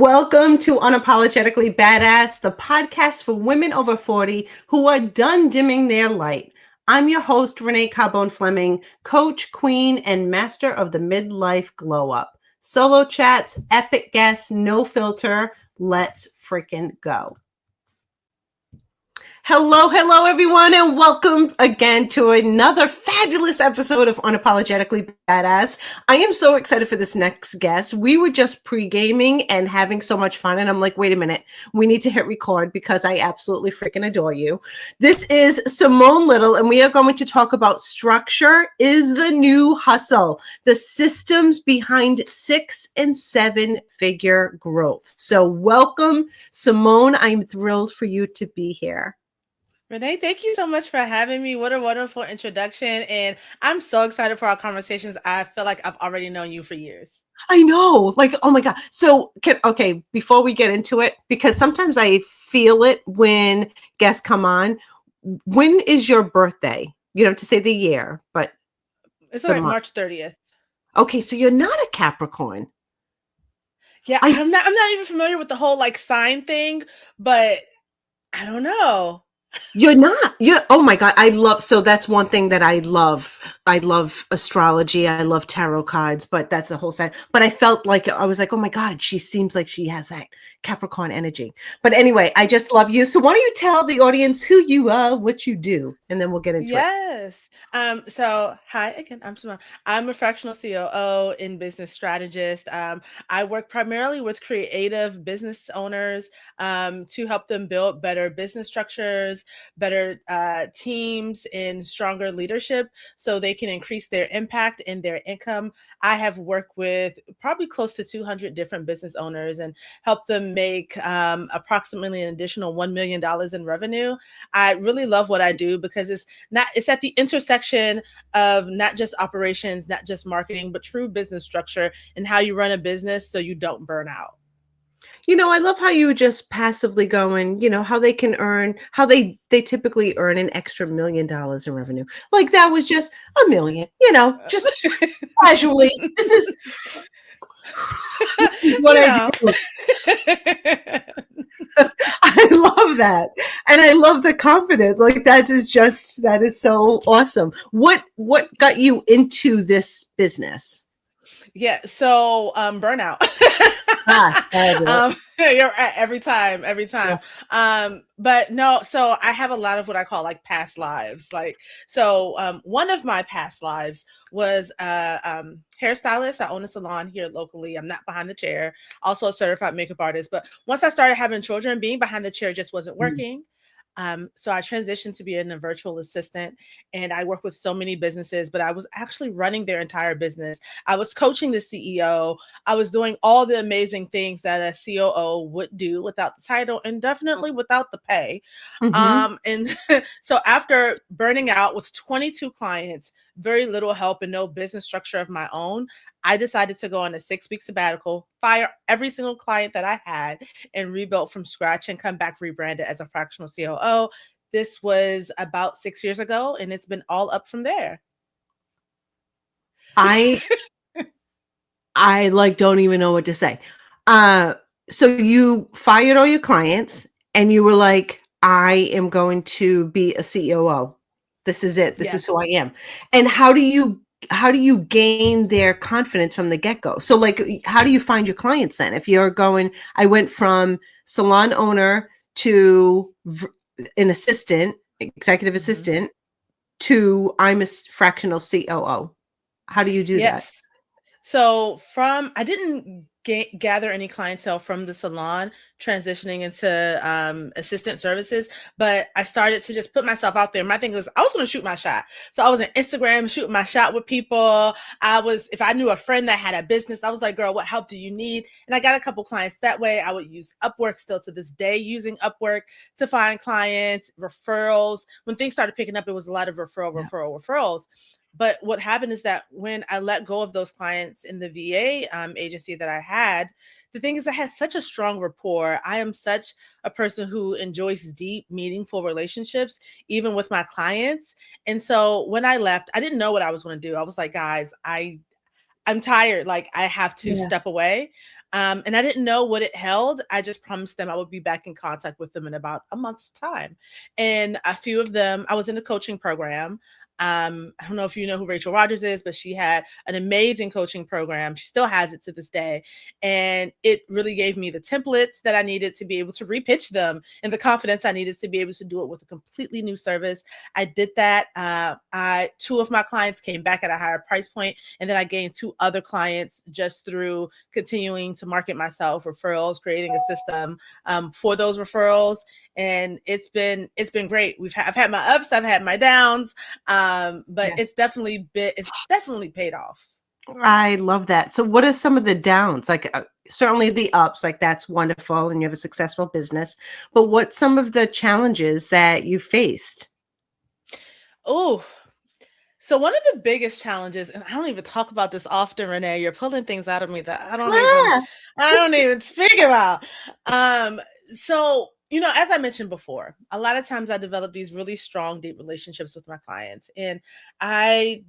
Welcome to Unapologetically Badass, the podcast for women over 40 who are done dimming their light. I'm your host, Renee Carbone Fleming, coach, queen, and master of the midlife glow up. Solo chats, epic guests, no filter. Let's freaking go. Hello, everyone, and welcome again to another fabulous episode of Unapologetically Badass. I am so excited for this next guest. We were just pre-gaming and having so much fun, and I'm like, wait a minute, we need to hit record because I absolutely freaking adore you. This is Simone Little, and we are going to talk about structure is the new hustle, the systems behind 6- and 7-figure growth. So welcome, Simone. I'm thrilled for you to be here. Renee, thank you so much for having me. What a wonderful introduction. And I'm so excited for our conversations. I feel like I've already known you for years. I know, like, oh my God. So, okay, before we get into it, because sometimes I feel it when guests come on, when is your birthday? You don't have to say the year, but It's the like month. March 30th. Okay, so you're not a Capricorn. Yeah, I'm not even familiar with the whole like sign thing, but I don't know. You're not. Oh my God. So that's one thing that I love. I love astrology. I love tarot cards, but that's the whole side. But I felt like, I was like, oh my God, she seems like she has that Capricorn energy. But anyway, I just love you. So why don't you tell the audience who you are, what you do, and then we'll get into it. Yes. So hi again, I'm Simone. I'm a fractional COO and business strategist. I work primarily with creative business owners to help them build better business structures, better teams, and stronger leadership so they can increase their impact and their income. I have worked with probably close to 200 different business owners and help them make approximately an additional $1 million in revenue. I really love what I do because it's at the intersection of not just operations, not just marketing, but true business structure and how you run a business so you don't burn out. I love how you just passively going, how they can earn, how they typically earn an extra $1 million in revenue. Like that was just $1 million, just casually. This is what You I know. do. I love that. And I love the confidence. Like that is so awesome. What got you into this business? Yeah. So burnout. You're right, every time. Yeah. But no, so I have a lot of what I call like past lives. One of my past lives was hairstylist. I own a salon here locally. I'm not behind the chair. Also a certified makeup artist. But once I started having children, being behind the chair just wasn't working. So I transitioned to being a virtual assistant, and I work with so many businesses, but I was actually running their entire business. I was coaching the CEO. I was doing all the amazing things that a COO would do without the title and definitely without the pay. Mm-hmm. And so after burning out with 22 clients, very little help and no business structure of my own, I decided to go on a 6-week sabbatical, fire every single client that I had, and rebuild from scratch and come back rebranded as a fractional COO. This was about 6 years ago, and it's been all up from there. I like don't even know what to say. So you fired all your clients and you were like, I am going to be a COO. This is it. This is Yes. who I am. And how do you gain their confidence from the get-go? So like, how do you find your clients then? If you're going, I went from salon owner to an assistant, executive assistant, to I'm a fractional COO. How do you do that? Yes. So I didn't gather any clientele from the salon transitioning into assistant services, but I started to just put myself out there. My thing was I was going to shoot my shot. So I was on Instagram shooting my shot with people. If I knew a friend that had a business, I was like, girl, what help do you need? And I got a couple clients that way. I would use Upwork, still to this day using Upwork to find clients, referrals. When things started picking up, it was a lot of referrals. But what happened is that when I let go of those clients in the VA agency that I had, the thing is I had such a strong rapport. I am such a person who enjoys deep, meaningful relationships, even with my clients. And so when I left, I didn't know what I was going to do. I was like, guys, I'm tired. Like I have to Yeah. step away. And I didn't know what it held. I just promised them I would be back in contact with them in about a month's time. And a few of them, I was in a coaching program. I don't know if you know who Rachel Rogers is, but she had an amazing coaching program. She still has it to this day. And it really gave me the templates that I needed to be able to repitch them and the confidence I needed to be able to do it with a completely new service. I did that. Two of my clients came back at a higher price point, and then I gained two other clients just through continuing to market myself, referrals, creating a system for those referrals. And it's been great. I've had my ups, I've had my downs, but Yes. it's definitely paid off. I love that. So what are some of the downs? Like, certainly the ups, like that's wonderful and you have a successful business, but what's some of the challenges that you faced? Oh, so one of the biggest challenges, and I don't even talk about this often, Renee, you're pulling things out of me that Ah, I don't even speak about. So, as I mentioned before, a lot of times I develop these really strong, deep relationships with my clients. And I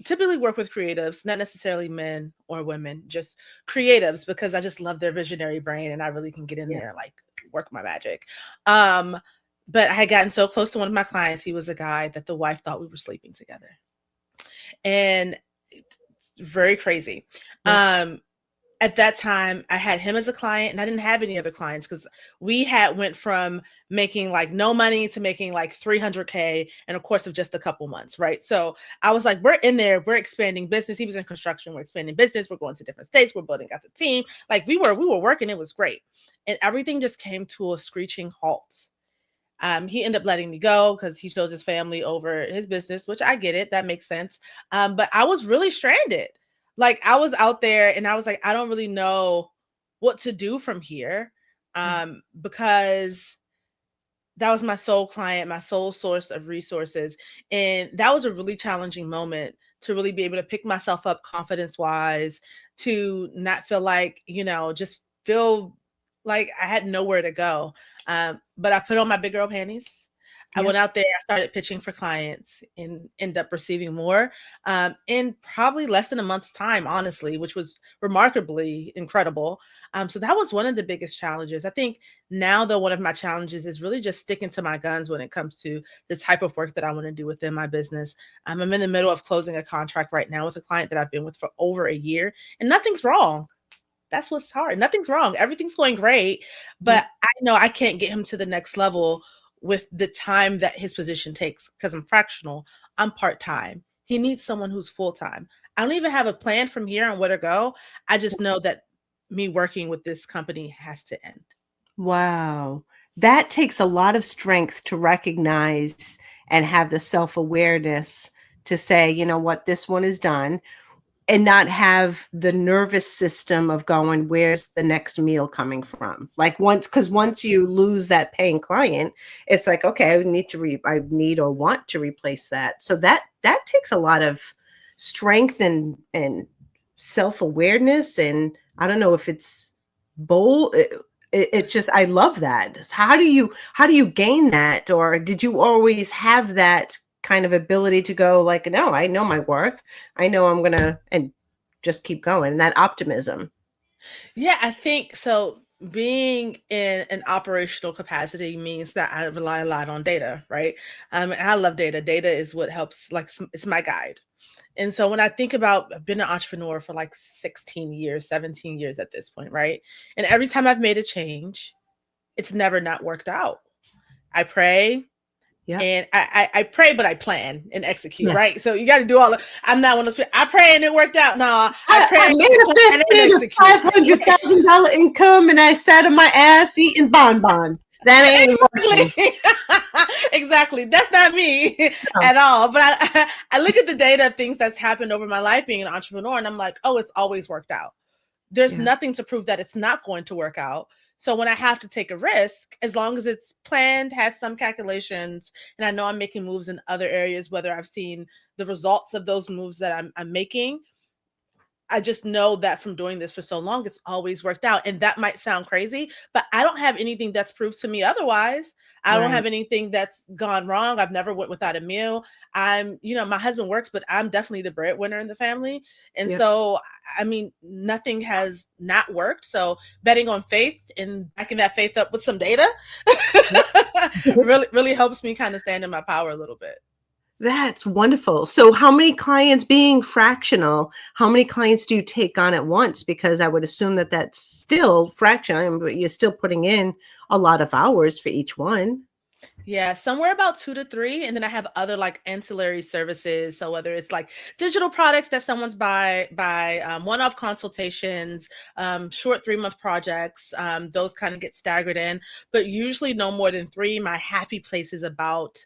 typically work with creatives, not necessarily men or women, just creatives, because I just love their visionary brain and I really can get in yeah. there and like work my magic. Um, but I had gotten so close to one of my clients. He was a guy that the wife thought we were sleeping together. And it's very crazy. Yeah. Um, at that time, I had him as a client and I didn't have any other clients because we had went from making like no money to making like 300K in a course of just a couple months, right? So I was like, we're in there, we're expanding business. He was in construction, we're expanding business, we're going to different states, we're building out the team. Like we were working, it was great. And everything just came to a screeching halt. He ended up letting me go because he chose his family over his business, which I get it. That makes sense. But I was really stranded. Like I was out there and I was like, I don't really know what to do from here. Yeah. Because that was my sole client, my sole source of resources. And that was a really challenging moment to really be able to pick myself up confidence wise, to not feel like, just feel like I had nowhere to go. But I put on my big girl panties. I Yeah. went out there, I started pitching for clients and end up receiving more in probably less than a month's time, honestly, which was remarkably incredible. So that was one of the biggest challenges. I think now, though, one of my challenges is really just sticking to my guns when it comes to the type of work that I want to do within my business. I'm in the middle of closing a contract right now with a client that I've been with for over a year, and nothing's wrong. That's what's hard. Nothing's wrong. Everything's going great, Yeah. but I know I can't get him to the next level with the time that his position takes because I'm fractional. I'm part-time. He needs someone who's full-time. I don't even have a plan from here on where to go. I just know that me working with this company has to end. Wow. That takes a lot of strength to recognize and have the self-awareness to say, you know what, this one is done. And not have the nervous system of going, "Where's the next meal coming from?" Like, once you lose that paying client, it's like, "Okay, I need or want to replace that." So that takes a lot of strength and self-awareness, and I don't know if it's bold. It just I love that. So how do you gain that, or did you always have that kind of ability to go like, "No, I know my worth. I know I'm gonna," and just keep going, that optimism. Yeah, I think so. Being in an operational capacity means that I rely a lot on data, right? And I love data. Data is what helps, like, it's my guide. And so when I think about, I've been an entrepreneur for like 16 years, 17 years at this point, right? And every time I've made a change, it's never not worked out. I pray, Yep. and I pray, but I plan and execute, right? Yes. So you got to do all. I'm not one of those people. I pray and it worked out. No, I I pray, I plan and manifested a execute. $500,000 income, and I sat on my ass eating bonbons. That ain't working. Exactly. Exactly. That's not me No. at all. But I look at the data of things that's happened over my life being an entrepreneur, and I'm like, oh, it's always worked out. There's Yeah. nothing to prove that it's not going to work out. So when I have to take a risk, as long as it's planned, has some calculations, and I know I'm making moves in other areas, whether I've seen the results of those moves that I'm making, I just know that from doing this for so long, it's always worked out. And that might sound crazy, but I don't have anything that's proved to me otherwise. I don't have Right. anything that's gone wrong. I've never went without a meal. My husband works, but I'm definitely the breadwinner in the family. And Yep. so, I mean, nothing has not worked. So betting on faith and backing that faith up with some data Yep. really, really helps me kind of stand in my power a little bit. That's wonderful. So how many clients, being fractional, how many clients do you take on at once? Because I would assume that that's still fractional, but you're still putting in a lot of hours for each one. Yeah, somewhere about 2 to 3, and then I have other, like, ancillary services, so whether it's, like, digital products that someone's one-off consultations, short 3-month projects, those kinda get staggered in, but usually no more than 3. My happy place is about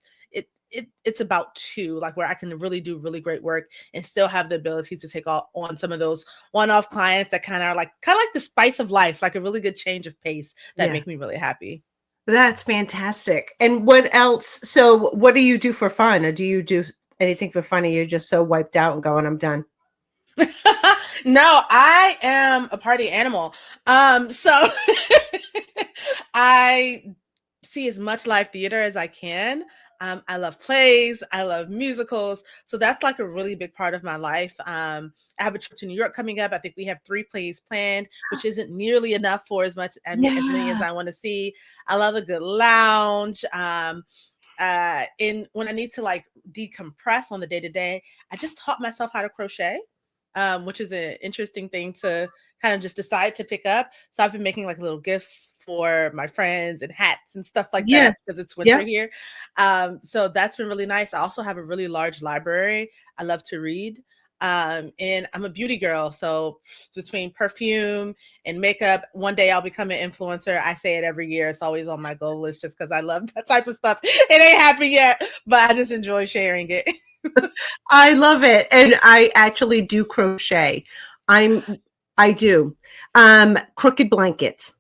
it's about 2, like, where I can really do really great work and still have the ability to take on some of those one-off clients that kinda are kinda like the spice of life, like a really good change of pace that Yeah. make me really happy. That's fantastic. And what else? So what do you do for fun? Or do you do anything for fun? Or you're just so wiped out and going, I'm done? No, I am a party animal. So I see as much live theater as I can. I love plays, I love musicals. So that's like a really big part of my life. I have a trip to New York coming up. I think we have 3 plays planned, which isn't nearly enough for as many as Yeah. I want to see. I love a good lounge. In when I need to like decompress on the day to day, I just taught myself how to crochet, which is an interesting thing to kind of just decide to pick up. So I've been making like little gifts for my friends and hats and stuff like that Yes. because it's winter Yep. here. So that's been really nice. I also have a really large library. I love to read. And I'm a beauty girl. So between perfume and makeup, one day I'll become an influencer. I say it every year. It's always on my goal list just because I love that type of stuff. It ain't happened yet, but I just enjoy sharing it. I love it. And I actually do crochet. I'm I do. Crooked blankets.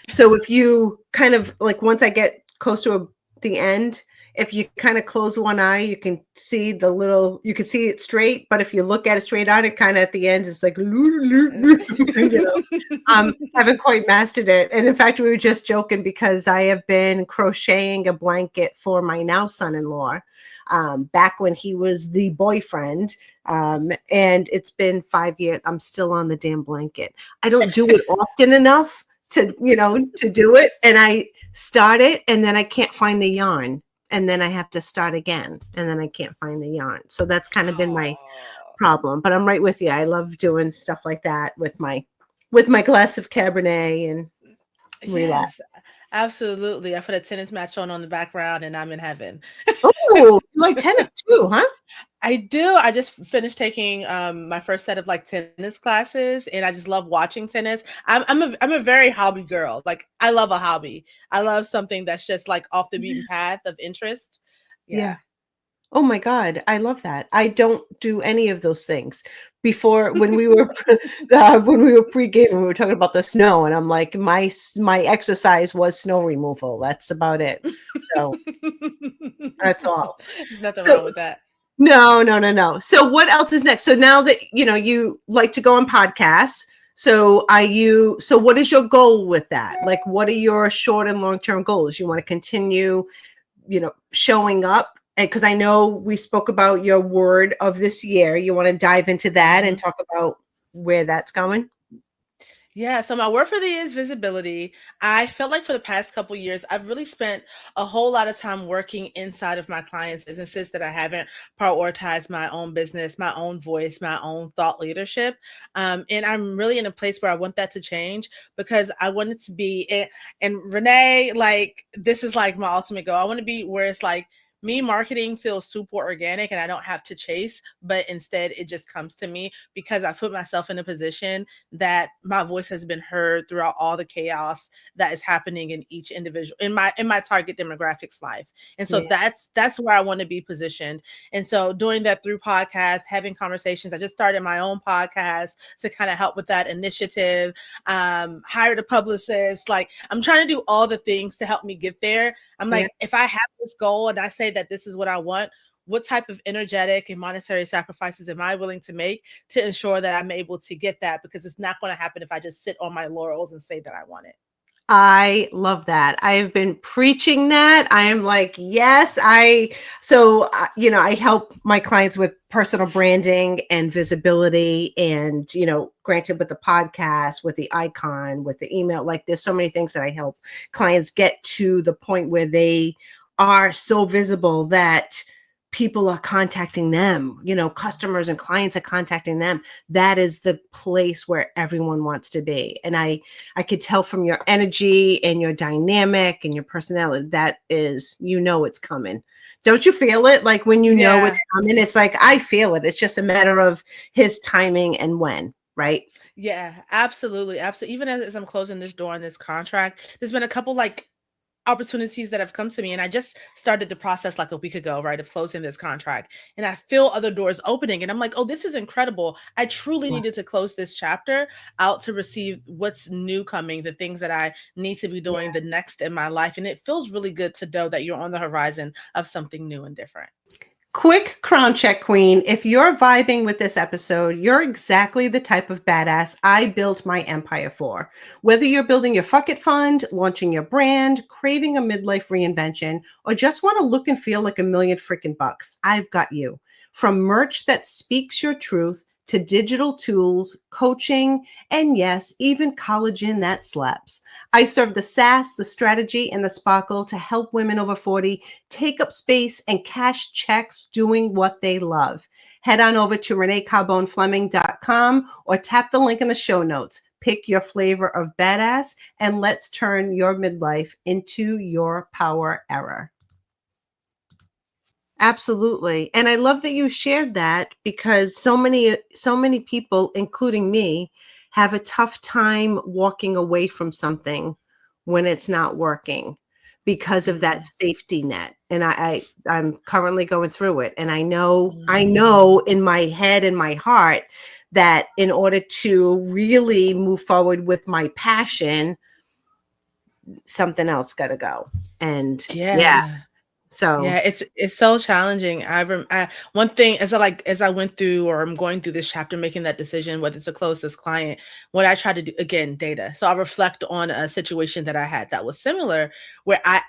So if you kind of like once I get close to the end, if you kind of close one eye, you can see you can see it straight. But if you look at it straight on, it kind of at the end, it's like, haven't quite mastered it. And in fact, we were just joking because I have been crocheting a blanket for my now son-in-law back when he was the boyfriend. And it's been 5 years. I'm still on the damn blanket. I don't do it often enough to do it. And I start it and then I can't find the yarn. And then I have to start again and then I can't find the yarn. So that's kind of been my Oh. problem. But I'm right with you. I love doing stuff like that with my glass of Cabernet and relax. Yes, absolutely. I put a tennis match on the background and I'm in heaven. Oh, you like tennis too, huh? I do. I just finished taking my first set of like tennis classes and I just love watching tennis. I'm a very hobby girl. Like I love a hobby. I love something that's just like off the beaten path of interest. Yeah. Yeah. Oh my God, I love that. I don't do any of those things. Before when we were pre-gaming, we were talking about the snow, and I'm like, my exercise was snow removal. That's about it. So that's all. There's nothing So wrong with that. no, no, no, no. So what else is next? So now that you like to go on podcasts, so what is your goal with that? Like what are your short and long-term goals? You want to continue showing up? Because I know we spoke about your word of this year. You want to dive into that and Mhm. talk about where that's going? Yeah, so my word for the year is visibility. I felt like for the past couple years, I've really spent a whole lot of time working inside of my clients' businesses that I haven't prioritized my own business, my own voice, my own thought leadership. And I'm really in a place where I want that to change because I want it to be, and Renee, like, this is like my ultimate goal. I want to be where it's like, me marketing feels super organic and I don't have to chase, but instead it just comes to me because I put myself in a position that my voice has been heard throughout all the chaos that is happening in each individual in my target demographic's life. And so Yeah, that's where I want to be positioned. And so doing that through podcasts, having conversations. I just started my own podcast to kind of help with that initiative. Hired a publicist. Like I'm trying to do all the things to help me get there. I'm yeah, like, if I have this goal and I say that this is what I want, what type of energetic and monetary sacrifices am I willing to make to ensure that I'm able to get that? Because it's not going to happen if I just sit on my laurels and say that I want it. I love that. I've been preaching that. I am like, yes, I help my clients with personal branding and visibility and, granted with the podcast, with the icon, with the email, like there's so many things that I help clients get to the point where they are so visible that people are contacting them, customers and clients are contacting them. That is the place where everyone wants to be. And I could tell from your energy and your dynamic and your personality, that is, it's coming. Don't you feel it? Like when Yeah. it's coming, it's like, I feel it. It's just a matter of his timing and when, right? Yeah, absolutely. Absolutely. Even as I'm closing this door on this contract, there's been a couple like opportunities that have come to me, and I just started the process like a week ago, right, of closing this contract, and I feel other doors opening, and I'm like, oh, this is incredible. I truly Yeah. needed to close this chapter out to receive what's new coming, the things that I need to be doing the next in my life, and it feels really good to know that you're on the horizon of something new and different. Quick crown check, Queen. If you're vibing with this episode, you're exactly the type of badass I built my empire for. Whether you're building your fuck it fund, launching your brand, craving a midlife reinvention, or just want to look and feel like a million freaking bucks, I've got you. From merch that speaks your truth to digital tools, coaching, and yes, even collagen that slaps. I serve the sass, the strategy, and the sparkle to help women over 40 take up space and cash checks doing what they love. Head on over to reneecarbonefleming.com or tap the link in the show notes. Pick your flavor of badass and let's turn your midlife into your power era. Absolutely. And I love that you shared that because so many people, including me, have a tough time walking away from something when it's not working because of that Mhm. safety net. And I'm currently going through it. And I Mhm. know in my head and my heart that in order to really move forward with my passion, something else got to go. And yeah, Yeah. so Yeah, it's so challenging. One thing as I went through or I'm going through this chapter, making that decision whether to close this client, what I try to do again, data. So I reflect on a situation that I had that was similar, where I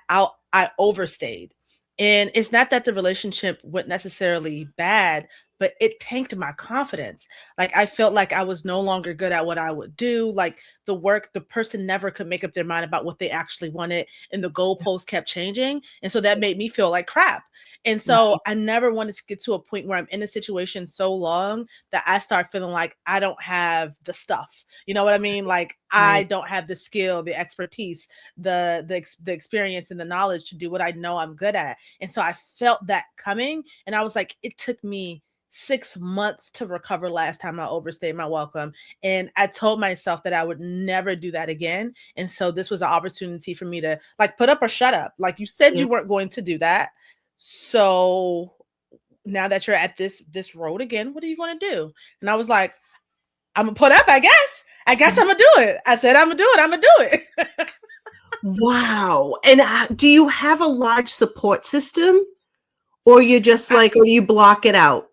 overstayed, and it's not that the relationship went necessarily bad, but it tanked my confidence. Like I felt like I was no longer good at what I would do. Like the person never could make up their mind about what they actually wanted, and the goalposts kept changing. And so that made me feel like crap. And so right, I never wanted to get to a point where I'm in a situation so long that I start feeling like I don't have the stuff. You know what I mean? Like I right. don't have the skill, the expertise, the experience and the knowledge to do what I know I'm good at. And so I felt that coming, and I was like, it took me 6 months to recover last time I overstayed my welcome. And I told myself that I would never do that again. And so this was an opportunity for me to like put up or shut up. Like you said Yeah. you weren't going to do that. So now that you're at this road again, what are you going to do? And I was like, I'm gonna put up, I guess. I guess I'm gonna do it. I said I'm gonna do it. I'm gonna do it. Wow. And do you have a large support system or you just I, like, or do you block it out?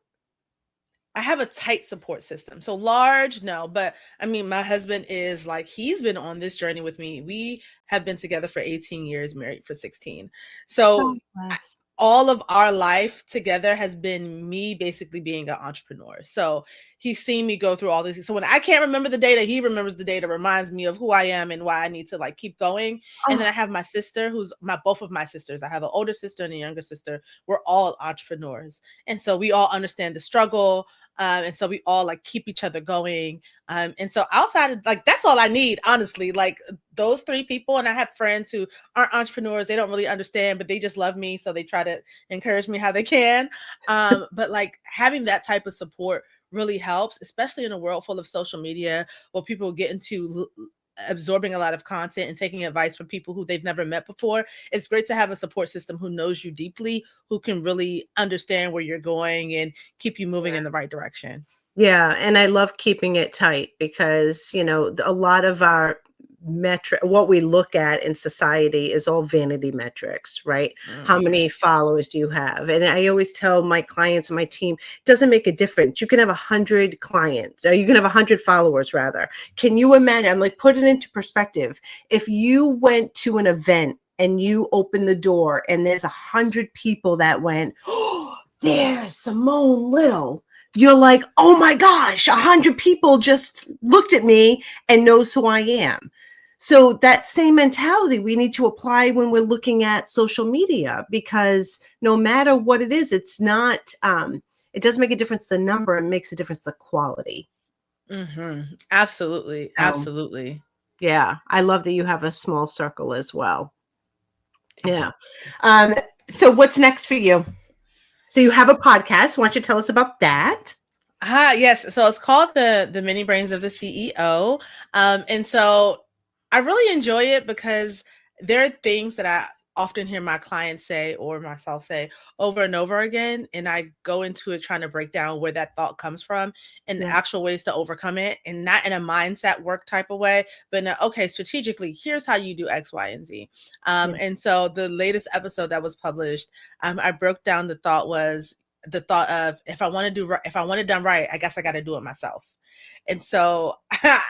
I have a tight support system. So large, no, but I mean, my husband is like, he's been on this journey with me. We have been together for 18 years, married for 16. So God bless. all of our life together has been me basically being an entrepreneur. So he's seen me go through all these. So when I can't remember the data, he remembers the data, reminds me of who I am and why I need to like keep going. And then Oh, I have my sister, who's both of my sisters. I have an older sister and a younger sister. We're all entrepreneurs. And so we all understand the struggle. And so we all like keep each other going. And so outside of like, that's all I need, honestly, like those three people. And I have friends who aren't entrepreneurs. They don't really understand, but they just love me. So they try to encourage me how they can. But like having that type of support really helps, especially in a world full of social media where people get into absorbing a lot of content and taking advice from people who they've never met before. It's great to have a support system who knows you deeply, who can really understand where you're going and keep you moving in the right direction. yeah. And I love keeping it tight because, a lot of our metric, what we look at in society is all vanity metrics, right? How Mm. many followers do you have? And I always tell my clients and my team, it doesn't make a difference. You can have 100 clients, or you can have 100 followers rather. Can you imagine? I'm like, put it into perspective. If you went to an event and you open the door and there's 100 people that went, oh, there's Simone Little. You're like, oh my gosh, 100 people just looked at me and knows who I am. So that same mentality we need to apply when we're looking at social media, because no matter what it is, it's not, it doesn't make a difference the number, it makes a difference the quality. Absolutely. So Absolutely. yeah, I love that you have a small circle as well. Thank Yeah. you. Um, so what's next for you? So you have a podcast. Why don't you tell us about that? Yes. So it's called the Mini Brains of the CEO. And so I really enjoy it because there are things that I often hear my clients say or myself say over and over again. And I go into it trying to break down where that thought comes from and Yeah. actual ways to overcome it, and not in a mindset work type of way, but in a, okay, strategically, here's how you do X, Y, and Z. Yeah. And so the latest episode that was published, I broke down the thought of, if I want to do, if I want it done right, I guess I got to do it myself. And so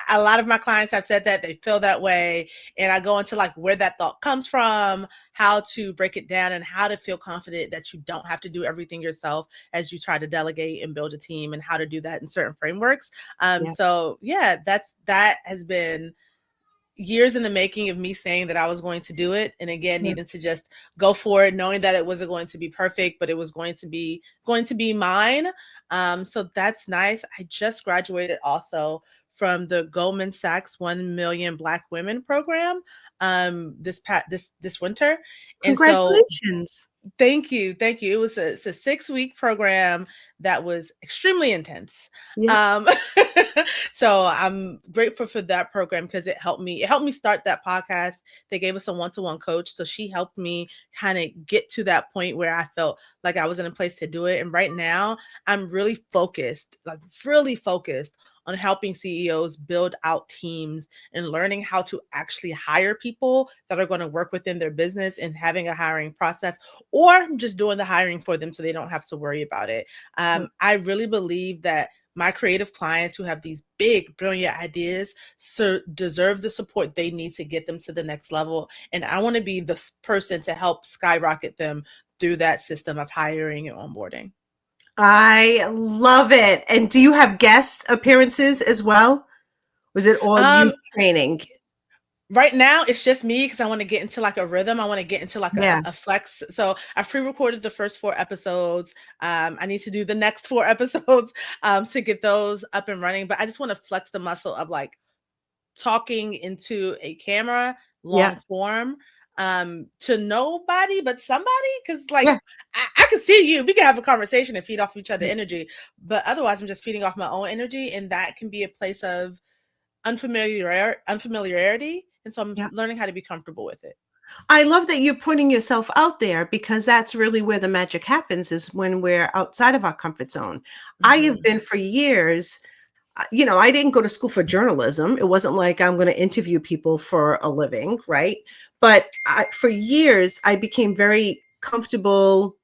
a lot of my clients have said that they feel that way. And I go into like where that thought comes from, how to break it down, and how to feel confident that you don't have to do everything yourself as you try to delegate and build a team, and how to do that in certain frameworks. Yeah. So yeah, that has been years in the making of me saying that I was going to do it, and again Yeah. needing to just go for it, knowing that it wasn't going to be perfect, but it was going to be mine. So that's nice. I just graduated also from the Goldman Sachs 1 Million Black Women program this winter. And so Congratulations. thank you. Thank you. It's a 6-week program that was extremely intense. Yeah. Um, so I'm grateful for that program because it helped me start that podcast. They gave us a one-to-one coach. So she helped me kind of get to that point where I felt like I was in a place to do it. And right now I'm really focused, like really focused on helping CEOs build out teams and learning how to actually hire people that are going to work within their business, and having a hiring process, or just doing the hiring for them so they don't have to worry about it. Yeah. I really believe that my creative clients who have these big, brilliant ideas deserve the support they need to get them to the next level. And I want to be the person to help skyrocket them through that system of hiring and onboarding. I love it. And do you have guest appearances as well? Was it all you Um, training? Right now, it's just me because I want to get into like a rhythm. I want to get into like Yeah. a flex. So I've pre-recorded the first 4 episodes. I need to do the next 4 episodes to get those up and running. But I just want to flex the muscle of like talking into a camera, Yeah. long form, to nobody but somebody. Because like Yeah. I can see you. We can have a conversation and feed off each other energy. But otherwise, I'm just feeding off my own energy, and that can be a place of unfamiliarity, and so I'm Yeah. learning how to be comfortable with it. I love that you're putting yourself out there, because that's really where the magic happens, is when we're outside of our comfort zone. I have Mhm. been for years, I didn't go to school for journalism. It wasn't like I'm going to interview people for a living, right? But for years, I became very comfortable,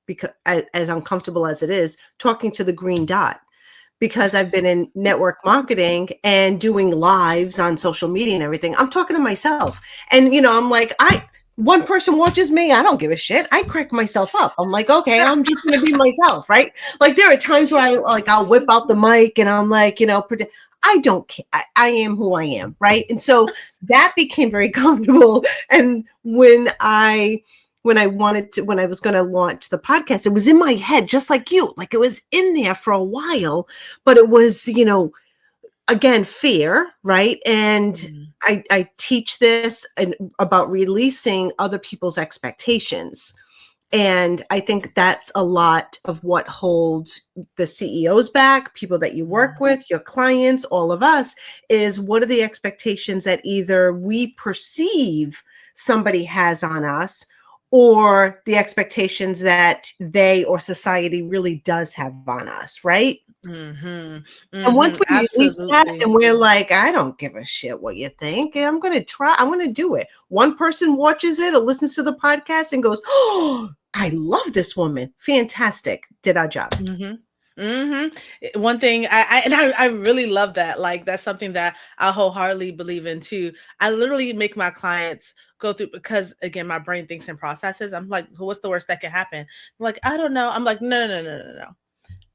because as uncomfortable as it is, talking to the green dot, because I've been in network marketing and doing lives on social media and everything. I'm talking to myself. And I'm like, one person watches me, I don't give a shit. I crack myself up. I'm like, okay, I'm just gonna be myself, right? Like there are times where I'll whip out the mic and I'm like, I don't care. I am who I am, right? And so that became very comfortable. And when I was going to launch the podcast, it was in my head, just like you, like it was in there for a while, but it was, again, fear, right? And Mhm. I teach this and about releasing other people's expectations. And I think that's a lot of what holds the CEOs back, people that you work Mhm. with, your clients, all of us, is what are the expectations that either we perceive somebody has on us, or the expectations that they or society really does have on us, right? Mhm. And once Mhm. we release that Absolutely. and we're like, I don't give a shit what you think. I'm going to do it. One person watches it or listens to the podcast and goes, oh, I love this woman. Fantastic. Did our job. Mhm. Mhm. One thing I really love that. Like that's something that I wholeheartedly believe in too. I literally make my clients go through because again, my brain thinks in processes. I'm like, what's the worst that can happen? I'm like, I don't know. I'm like, no, no, no, no, no, no.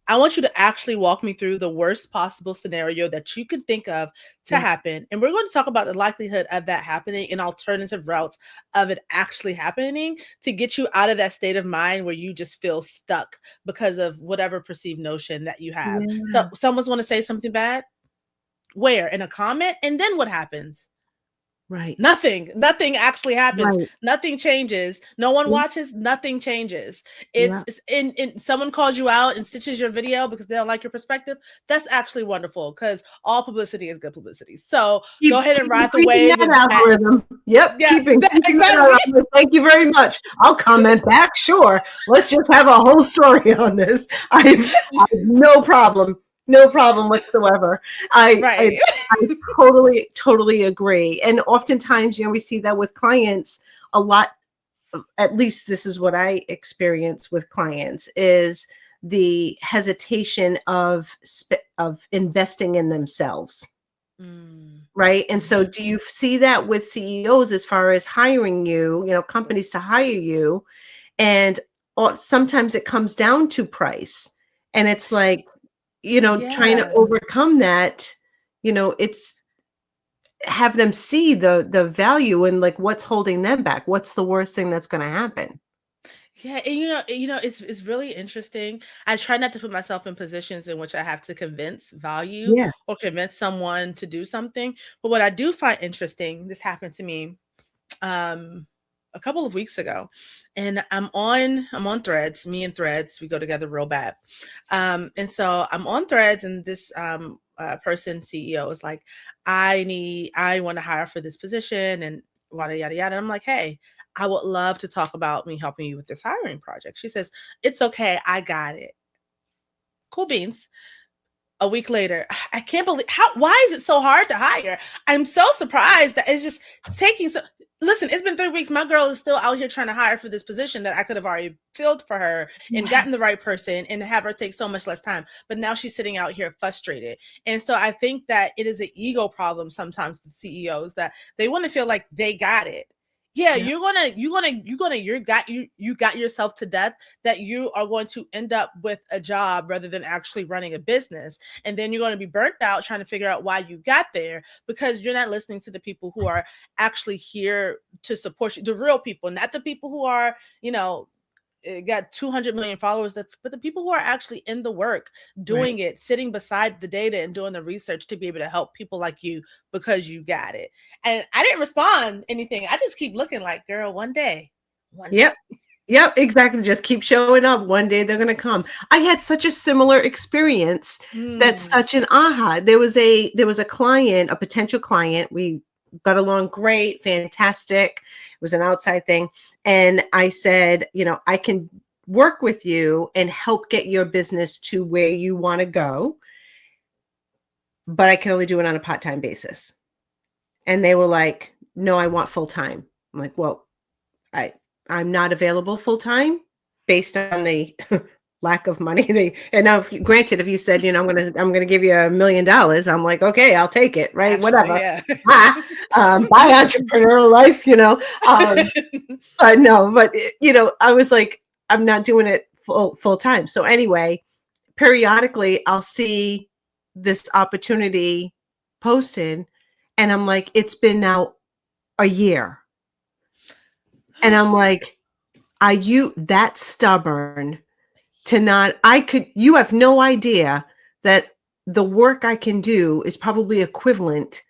I want you to actually walk me through the worst possible scenario that you can think of to Yeah. happen. And we're going to talk about the likelihood of that happening and alternative routes of it actually happening to get you out of that state of mind where you just feel stuck because of whatever perceived notion that you have. So, Yeah. someone's want to say something bad? Where? In a comment? And then what happens? Right. Nothing actually happens. Right. Nothing changes. No one Yeah. watches. Nothing changes. Yeah. It's in someone calls you out and stitches your video because they don't like your perspective. That's actually wonderful because all publicity is good publicity. So go ahead and Keep ride the increasing wave that of that. algorithm. Yep, Yeah, keep increasing that exactly. algorithm. Thank you very much. I'll comment back. Sure. Let's just have a whole story on this. I have no problem. No problem whatsoever. I, I Right. I totally agree. And oftentimes, we see that with clients a lot. At least this is what I experience with clients is the hesitation of investing in themselves. Mm, Right. And so mhm. do you see that with CEOs as far as hiring you, companies to hire you? And sometimes it comes down to price. And it's like, trying to Yeah. overcome that, it's have them see the value and like what's holding them back. What's the worst thing that's going to happen? Yeah, and it's really interesting. I try not to put myself in positions in which I have to convince value Yeah. or convince someone to do something. But what I do find interesting, this happened to me um a couple of weeks ago, and I'm on Threads. Me and Threads, we go together real bad. And so I'm on Threads, and this person CEO is like, I want to hire for this position, and yada yada yada. I'm like, hey, I would love to talk about me helping you with this hiring project. She says, it's okay, I got it. Cool beans. A week later, I can't believe why is it so hard to hire? I'm so surprised that it's taking so listen, it's been 3 weeks. My girl is still out here trying to hire for this position that I could have already filled for her and Yeah. gotten the right person and have her take so much less time. But now she's sitting out here frustrated. And so I think that it is an ego problem sometimes with CEOs that they want to feel like they got it. Yeah, Yeah. you got yourself to death that you are going to end up with a job rather than actually running a business. And then you're going to be burnt out trying to figure out why you got there because you're not listening to the people who are actually here to support you, the real people, not the people who are, got 200 million followers, but the people who are actually in the work, Right. doing it, sitting beside the data and doing the research to be able to help people like you because you got it. And I didn't respond anything. I just keep looking like, girl, one day. Yep. Yep, exactly. Just keep showing up. One day they're going to come. I had such a similar experience. That's Mm, such an aha. There was a client, a potential client. We got along great, fantastic. It was an outside thing. And I said, I can work with you and help get your business to where you want to go, but I can only do it on a part-time basis. And they were like, no, I want full time. I'm like, well, I I'm not available full time based on the lack of money. And now, granted, if you said, I'm gonna give you $1 million, I'm like, okay, I'll take it, right? actually, Whatever. yeah. Ah, my entrepreneurial life. But no, but I was like, I'm not doing it full time. So anyway, periodically, I'll see this opportunity posted, and I'm like, it's been now a year, and I'm like, are you that stubborn to not you have no idea that the work I can do is probably equivalent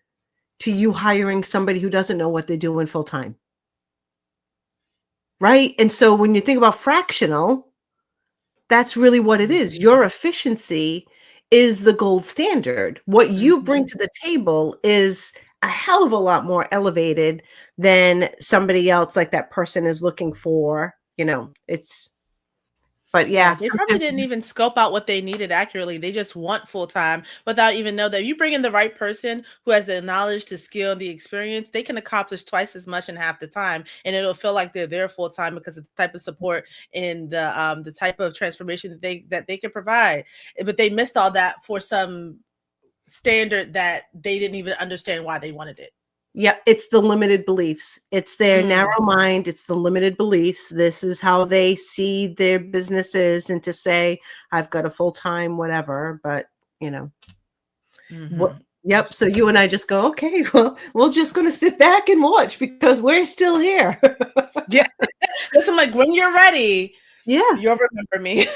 to you hiring somebody who doesn't know what they're doing full time, right? And so when you think about fractional, that's really what it is. Your efficiency is the gold standard. What you bring Mhm. to the table is a hell of a lot more elevated than somebody else like that person is looking for, it's but Yeah, yeah, they probably sometimes didn't even scope out what they needed accurately. They just want full time without even know that if you bring in the right person who has the knowledge, the skill, the experience, they can accomplish twice as much in half the time, and it'll feel like they're there full time because of the type of support and the type of transformation that they can provide. But they missed all that for some standard that they didn't even understand why they wanted it. yeah, it's the limited beliefs. It's their Mm, narrow mind, it's the limited beliefs. This is how they see their businesses, and to say, "I've got a full-time whatever," but, you know, what yep, so you and absolutely. I just go, "Okay, well, we're just gonna sit back and watch because we're still here." Yeah. Listen, like when you're ready, Yeah, you'll remember me.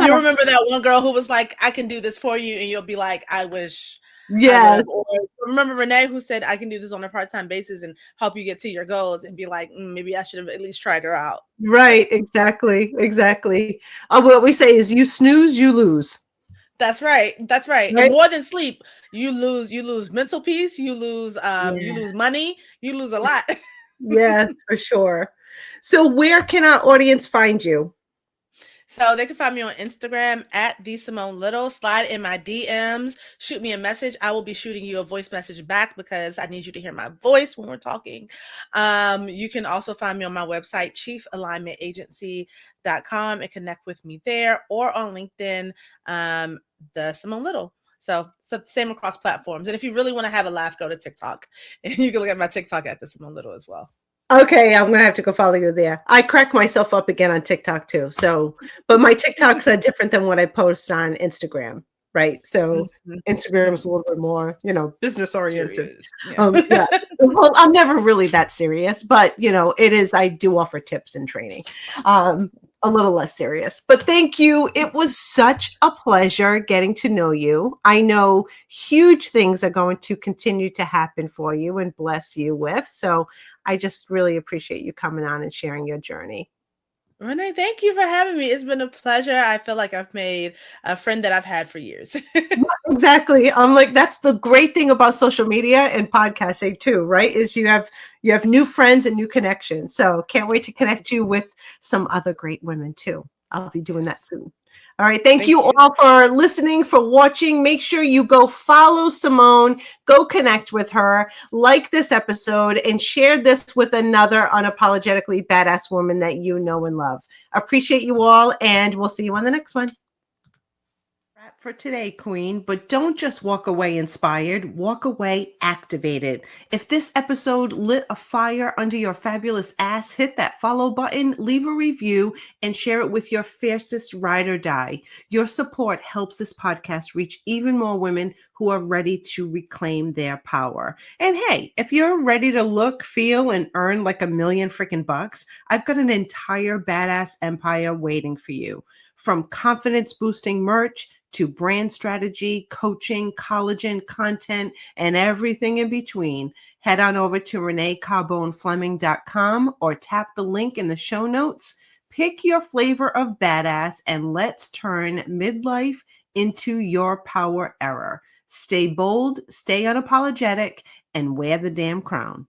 You'll yeah, remember that one girl who was like, "I can do this for you," and you'll be like, "I wish I would yes, have." Or remember Renee who said, "I can do this on a part-time basis and help you get to your goals," and be like, "Maybe I should have at least tried her out." right, But exactly, exactly. What we say is, "You snooze, you lose." that's right. That's right. And Right? more than sleep, you lose mental peace, you Yeah. lose money, you lose a lot. Yes, for sure. So where can our audience find you? So they can find me on Instagram at the Simone Little. Slide in my DMs, shoot me a message. I will be shooting you a voice message back because I need you to hear my voice when we're talking. You can also find me on my website, chiefalignmentagency.com, and connect with me there or on LinkedIn, the Simone Little. So same across platforms. And if you really want to have a laugh, go to TikTok. And you can look at my TikTok at the Simone Little as well. Okay, I'm gonna have to go follow you there. I crack myself up again on TikTok too. So, but my TikToks are different than what I post on Instagram, right? So Mhm. Instagram is Mhm. a little bit more, business oriented. Serious. Yeah. Yeah. Well, I'm never really that serious, but it is. I do offer tips and training. Um, a little less serious, but thank you. It was such a pleasure getting to know you. I know huge things are going to continue to happen for you and bless you with. So I just really appreciate you coming on and sharing your journey. Renee, thank you for having me. It's been a pleasure. I feel like I've made a friend that I've had for years. Exactly. I'm like, that's the great thing about social media and podcasting too, right? Is you have new friends and new connections. So can't wait to connect you with some other great women too. I'll be doing that Yes. soon. All right. Thank Thank you you. all for listening, for watching. Make sure you go follow Simone, go connect with her, like this episode, and share this with another unapologetically badass woman that you know and love. Appreciate you all, and we'll see you on the next one. Wrap for today, Queen, but don't just walk away inspired, walk away activated. If this episode lit a fire under your fabulous ass, hit that follow button, leave a review, and share it with your fiercest ride or die. Your support helps this podcast reach even more women who are ready to reclaim their power. And hey, if you're ready to look, feel, and earn like $1 million freaking bucks, I've got an entire badass empire waiting for you. From confidence boosting merch to brand strategy, coaching, collagen, content, and everything in between, head on over to reneecarbonefleming.com or tap the link in the show notes. Pick your flavor of badass and let's turn midlife into your power era. Stay bold, stay unapologetic, and wear the damn crown.